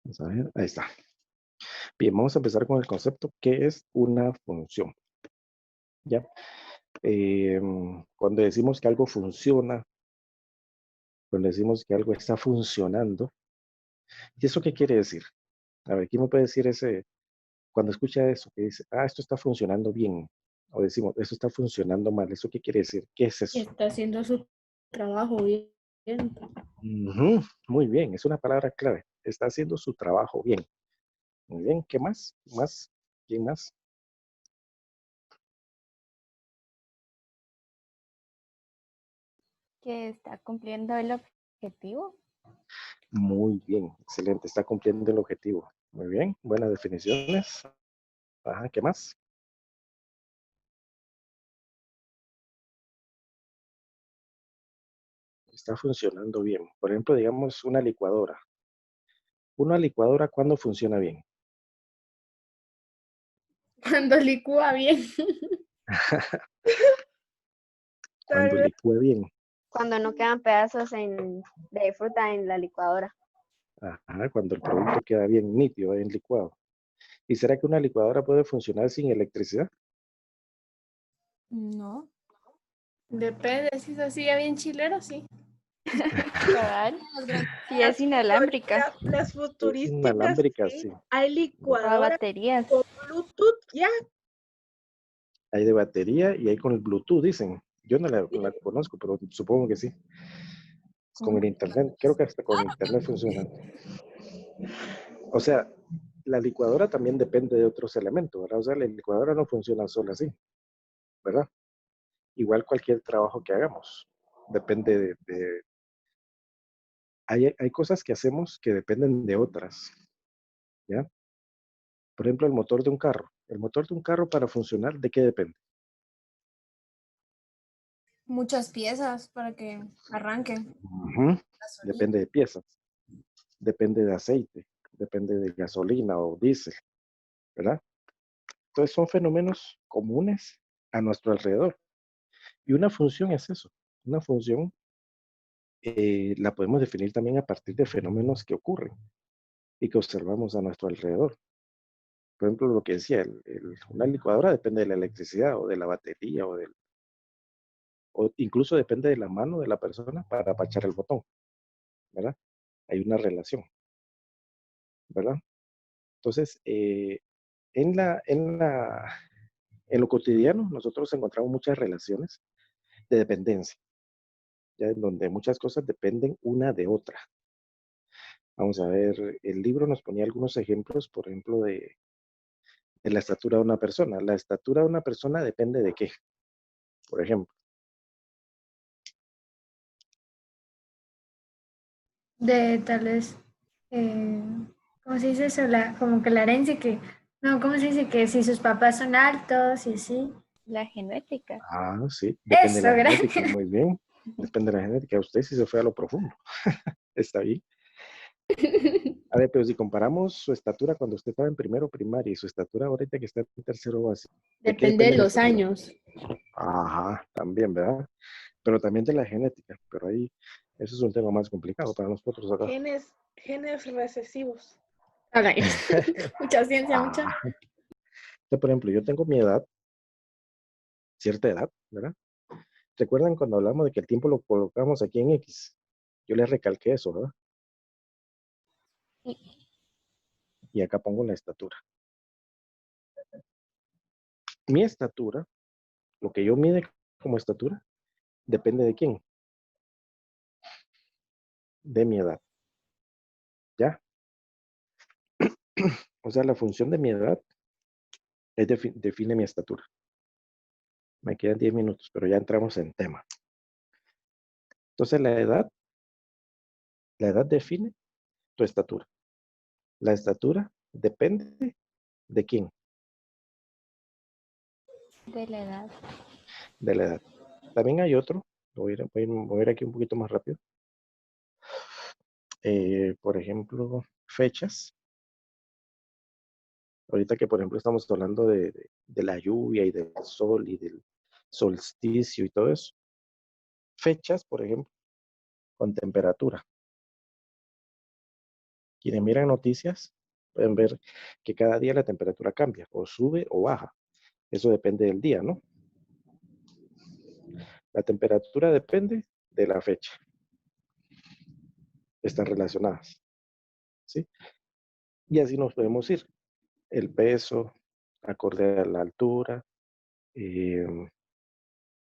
Vamos a ver, ahí está. Bien, vamos a empezar con el concepto, ¿qué es una función? ¿Ya? Cuando decimos que algo funciona, cuando decimos que algo está funcionando, ¿y eso qué quiere decir? A ver, ¿quién me puede decir cuando escucha eso, que dice, esto está funcionando bien, o decimos, esto está funcionando mal, ¿eso qué quiere decir? ¿Qué es Y eso? está haciendo su trabajo bien. Ujú, muy bien, es una palabra clave. Está haciendo su trabajo bien. Muy bien, ¿qué más? ¿Más? ¿Quién más? Que está cumpliendo el objetivo. Muy bien, excelente, está cumpliendo el objetivo. Muy bien, buenas definiciones. Ajá, ¿qué más? Está funcionando bien. Por ejemplo, digamos una licuadora. Una licuadora, ¿cuándo funciona bien? Cuando licúa bien. Cuando licúa bien. Cuando no quedan pedazos de fruta en la licuadora. Ajá, cuando el producto queda bien nítido, bien licuado. ¿Y será que una licuadora puede funcionar sin electricidad? No. Depende, si es así ya bien chilero, sí. Cabal. Si es inalámbrica. Las Es futurísticas, inalámbrica, sí. sí. Hay O a licuadoras baterías. con Bluetooth, ya. Hay de batería y hay con el Bluetooth, dicen. Yo no la conozco, pero supongo que sí. Con el internet, creo que hasta con internet funciona. O sea, la licuadora también depende de otros elementos, ¿verdad? O sea, la licuadora no funciona sola así, ¿verdad? Igual cualquier trabajo que hagamos. Depende hay cosas que hacemos que dependen de otras, ¿ya? Por ejemplo, el motor de un carro. El motor de un carro para funcionar, ¿de qué depende? Muchas piezas para que arranque. Ujú. Depende de piezas, depende de aceite, depende de gasolina o diésel, ¿verdad? Entonces son fenómenos comunes a nuestro alrededor. Y una función es eso. Una función la podemos definir también a partir de fenómenos que ocurren y que observamos a nuestro alrededor. Por ejemplo, lo que decía, una licuadora depende de la electricidad o de la batería o incluso depende de la mano de la persona para apachar el botón, ¿verdad? Hay una relación, ¿verdad? Entonces, en lo cotidiano, nosotros encontramos muchas relaciones de dependencia, ya en donde muchas cosas dependen una de otra. Vamos a ver, el libro nos ponía algunos ejemplos, por ejemplo, de la estatura de una persona. La estatura de una persona depende de qué, por ejemplo. De tal vez, ¿cómo se dice eso? Como que la herencia que, no, ¿cómo se dice? Que si sus papás son altos y así. La genética. Sí, depende de Eso, la genética, gracias. muy bien. Depende de la genética. Usted sí se fue a lo profundo. Está bien. A ver, pero si comparamos su estatura cuando usted estaba en primero primaria y su estatura ahorita que está en tercero básico, ¿de qué Depende de depende la los estatura? años. Ajá, también, ¿verdad? Pero también de la genética, pero ahí, eso es un tema más complicado para nosotros acá. Genes recesivos. Ay, mucha ciencia, mucha. Ah, por ejemplo, yo tengo mi edad, cierta edad, ¿verdad? ¿Recuerdan cuando hablamos de que el tiempo lo colocamos aquí en X? Yo les recalqué eso, ¿verdad? Y acá pongo la estatura. Mi estatura, lo que yo mide como estatura, depende de quién, de mi edad, ¿ya? O sea, la función de mi edad define mi estatura. Me quedan 10 minutos, pero ya entramos en tema. Entonces, la edad define tu estatura. La estatura depende de quién, De la edad. de la edad. También hay otro, voy a ir aquí un poquito más rápido. Por ejemplo, fechas. Ahorita que, por ejemplo, estamos hablando de la lluvia y del sol y del solsticio y todo eso. Fechas, por ejemplo, con temperatura. Quienes miran noticias pueden ver que cada día la temperatura cambia, o sube o baja. Eso depende del día, ¿no? La temperatura depende de la fecha. Están relacionadas, ¿sí? Y así nos podemos ir. El peso, acorde a la altura. ¿Qué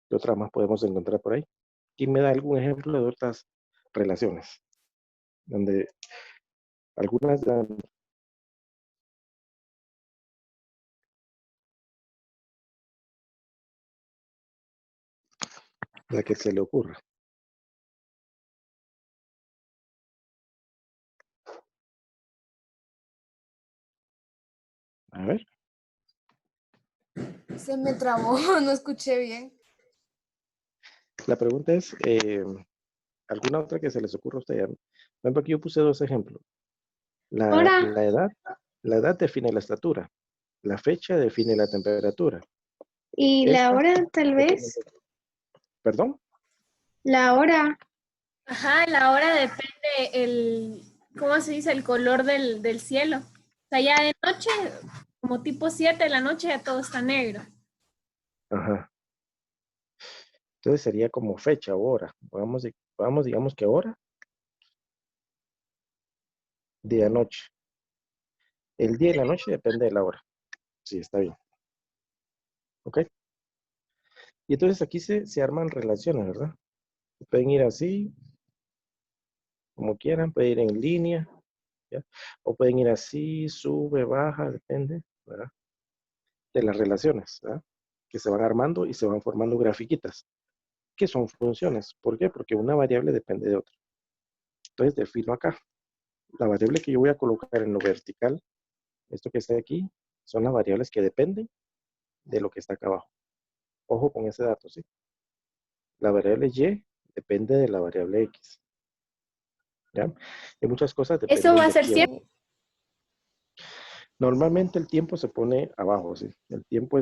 otras más podemos encontrar por ahí? ¿Quién me da algún ejemplo de otras relaciones? Donde algunas dan... La que se le ocurra. A ver. Se me trabó, no escuché bien. La pregunta es, ¿alguna otra que se les ocurra a ustedes? Por ejemplo, aquí yo puse dos ejemplos. Hora. La edad define la estatura. La fecha define la temperatura. Y la Esta- hora, tal vez. ¿Perdón? La hora. Ajá, la hora depende ¿cómo se dice? El color del cielo. O sea, ya de noche, como tipo 7 de la noche, ya todo está negro. Ajá. Entonces sería como fecha o hora. Vamos, digamos que hora, día, noche. El día y la noche depende de la hora. Sí, está bien. ¿Ok? Y entonces aquí se arman relaciones, ¿verdad? Pueden ir así, como quieran, pueden ir en línea, ¿ya? O pueden ir así, sube, baja, depende, ¿verdad? De las relaciones, ¿verdad? Que se van armando y se van formando grafiquitas, que son funciones. ¿Por qué? Porque una variable depende de otra. Entonces defino acá. La variable que yo voy a colocar en lo vertical, esto que está aquí, son las variables que dependen de lo que está acá abajo. Ojo con ese dato, ¿sí? La variable y depende de la variable x. ¿Ya? Y muchas cosas dependen Eso va a de ser quién. siempre. Normalmente el tiempo se pone abajo, ¿sí? El tiempo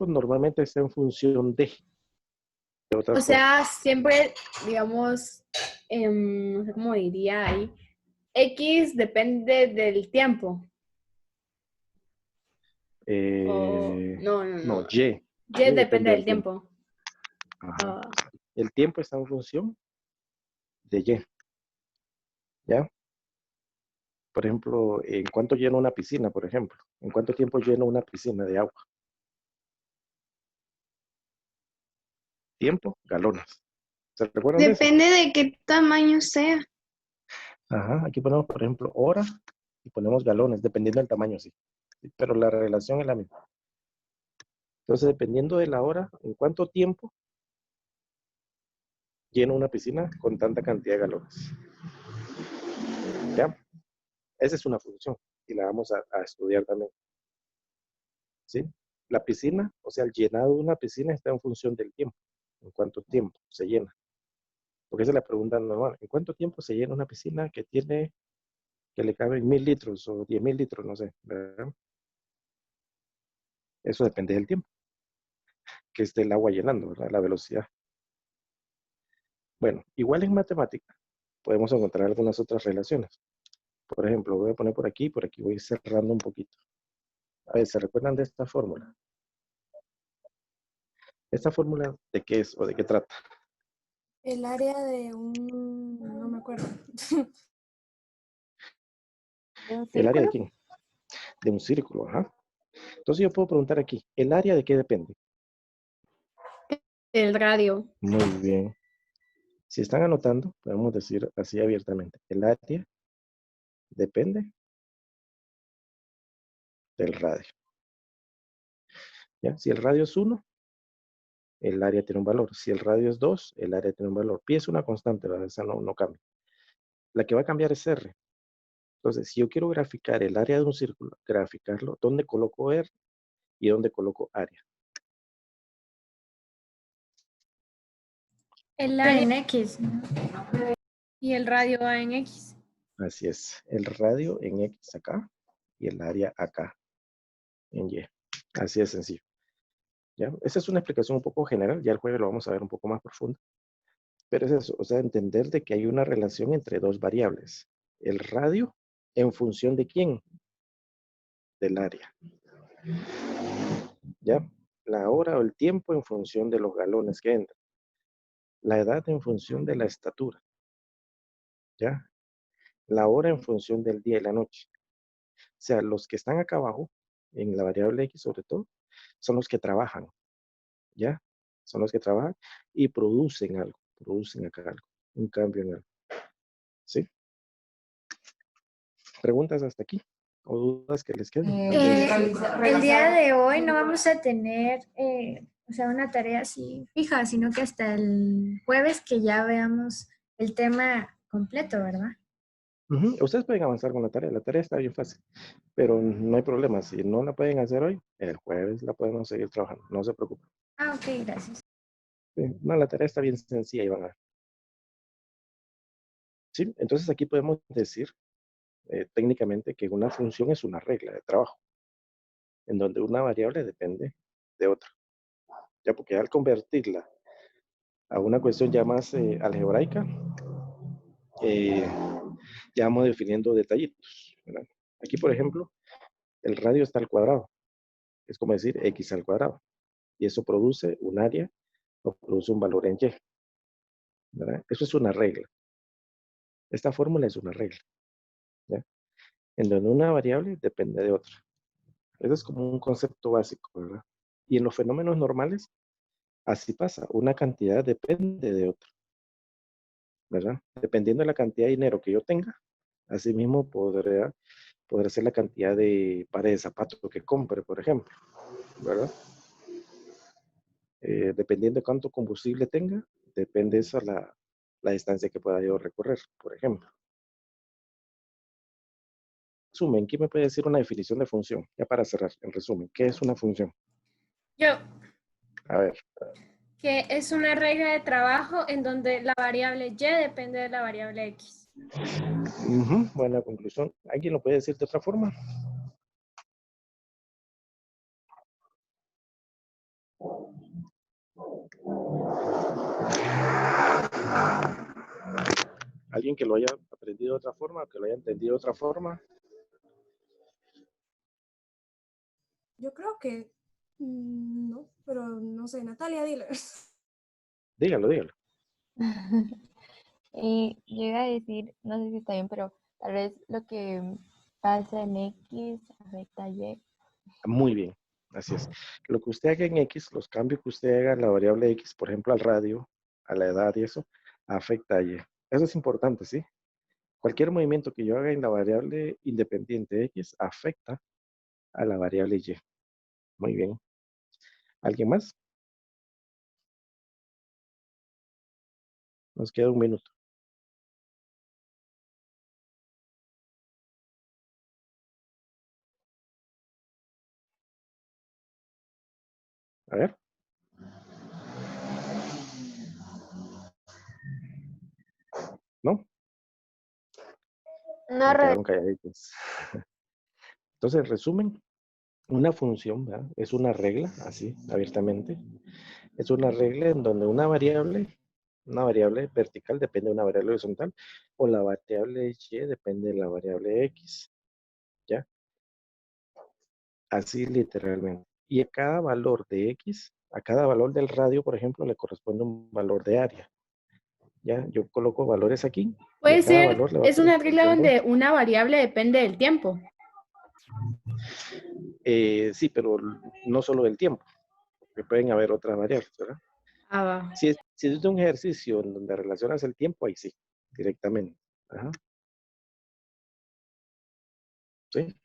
normalmente está en función de otras O cosas. sea, siempre, digamos, no sé cómo diría ahí, X depende del tiempo. No. Y. Y depende del tiempo. Ajá. Ah, El tiempo está en función de Y. ¿Ya? Por ejemplo, ¿en cuánto llena una piscina, por ejemplo? ¿En cuánto tiempo llena una piscina de agua? Tiempo, galones. ¿Se recuerdan de eso? Depende de qué tamaño sea. Ajá, aquí ponemos, por ejemplo, hora y ponemos galones, dependiendo del tamaño, sí. Sí, pero la relación es la misma. Entonces, dependiendo de la hora, ¿en cuánto tiempo llena una piscina con tanta cantidad de galones? ¿Ya? Esa es una función y la vamos a estudiar también. ¿Sí? La piscina, o sea, el llenado de una piscina está en función del tiempo. ¿En cuánto tiempo se llena? Porque esa es la pregunta normal. ¿En cuánto tiempo se llena una piscina que le caben 1000 litros o 10.000 litros? No sé, ¿verdad? Eso depende del tiempo que esté el agua llenando, ¿verdad? La velocidad. Bueno, igual en matemática podemos encontrar algunas otras relaciones. Por ejemplo, voy a poner por aquí voy cerrando un poquito. A ver, ¿se recuerdan de esta fórmula? ¿Esta fórmula de qué es o de qué trata? el área de no me acuerdo. ¿De un ¿El área de círculo? quién? De un círculo, ajá. Entonces yo puedo preguntar aquí, ¿el área de qué depende? El radio. Muy bien. Si están anotando, podemos decir así abiertamente, el área depende del radio. ¿Ya? Si el radio es 1, el área tiene un valor. Si el radio es 2, el área tiene un valor. Pi es una constante, ¿verdad? Esa no cambia. La que va a cambiar es R. Entonces, si yo quiero graficar el área de un círculo, graficarlo, ¿dónde coloco R y dónde coloco área? El En área X. y el radio va en X. Así es. El radio en X acá y el área acá en Y. Así de sencillo. ¿Ya? Esa es una explicación un poco general. Ya el jueves lo vamos a ver un poco más profundo. Pero es eso, o sea, entender de que hay una relación entre dos variables. el radio en función de quién, del área. ¿Ya? La hora o el tiempo en función de los galones que entran. La edad en función de la estatura. ¿Ya? La hora en función del día y la noche. O sea, los que están acá abajo, en la variable X sobre todo, son los que trabajan. ¿Ya? Son los que trabajan y producen algo. Producen acá algo. Un cambio en algo. ¿Sí? ¿Preguntas hasta aquí? ¿O dudas que les queden? El día de hoy no vamos a tener, o sea, una tarea así fija, sino que hasta el jueves que ya veamos el tema completo, ¿verdad? Ustedes pueden avanzar con la tarea está bien fácil, pero no hay problema, si no la pueden hacer hoy, el jueves la podemos seguir trabajando, no se preocupen. Ah, ok, gracias. Sí, no, la tarea está bien sencilla y van a ver. Sí, entonces aquí podemos decir técnicamente que una función es una regla de trabajo, en donde una variable depende de otra. Ya, porque al convertirla a una cuestión ya más algebraica, ya vamos definiendo detallitos, ¿verdad? Aquí, por ejemplo, el radio está al cuadrado. Es como decir x al cuadrado. Y eso produce un área o produce un valor en y. ¿Verdad? Eso es una regla. Esta fórmula es una regla. ¿Ya? En donde una variable depende de otra. Eso es como un concepto básico, ¿verdad? Y en los fenómenos normales, así pasa. Una cantidad depende de otra. ¿Verdad? Dependiendo de la cantidad de dinero que yo tenga, así mismo podrá ser la cantidad de pares de zapatos que compre, por ejemplo. ¿Verdad? Dependiendo de cuánto combustible tenga, depende eso la distancia que pueda yo recorrer, por ejemplo. Resumen, ¿quién me puede decir una definición de función? Ya para cerrar, en resumen, ¿qué es una función? Yo, A ver, que es una regla de trabajo en donde la variable y depende de la variable x. buena conclusión. ¿Alguien lo puede decir de otra forma? ¿Alguien que lo haya aprendido de otra forma, que lo haya entendido de otra forma? Yo creo que no, pero no sé, Natalia, dile. Dígalo, dígalo. Y yo iba a decir, no sé si está bien, pero tal vez lo que pasa en X afecta a Y. Muy bien, así es. Lo que usted haga en X, los cambios que usted haga en la variable X, por ejemplo, al radio, a la edad y eso, afecta a Y. Eso es importante, ¿sí? Cualquier movimiento que yo haga en la variable independiente X afecta a la variable Y. Muy bien. ¿Alguien más? Nos queda un minuto. A ver. ¿No? No, Me quedaron calladitos. Entonces, en resumen, una función, ¿verdad? Es una regla, así, abiertamente. Es una regla en donde una variable vertical depende de una variable horizontal, o la variable y depende de la variable x, ¿ya? Así literalmente. Y a cada valor de x, a cada valor del radio, por ejemplo, le corresponde un valor de área. ¿Ya? Yo coloco valores aquí. Y Puede a cada ser, valor le va a es una regla corresponder. donde una variable depende del tiempo. Sí, pero no solo del tiempo, porque pueden haber otras variables, ¿verdad? Ah, va. Si es un ejercicio en donde relacionas el tiempo, ahí sí, directamente. Ajá. ¿Sí?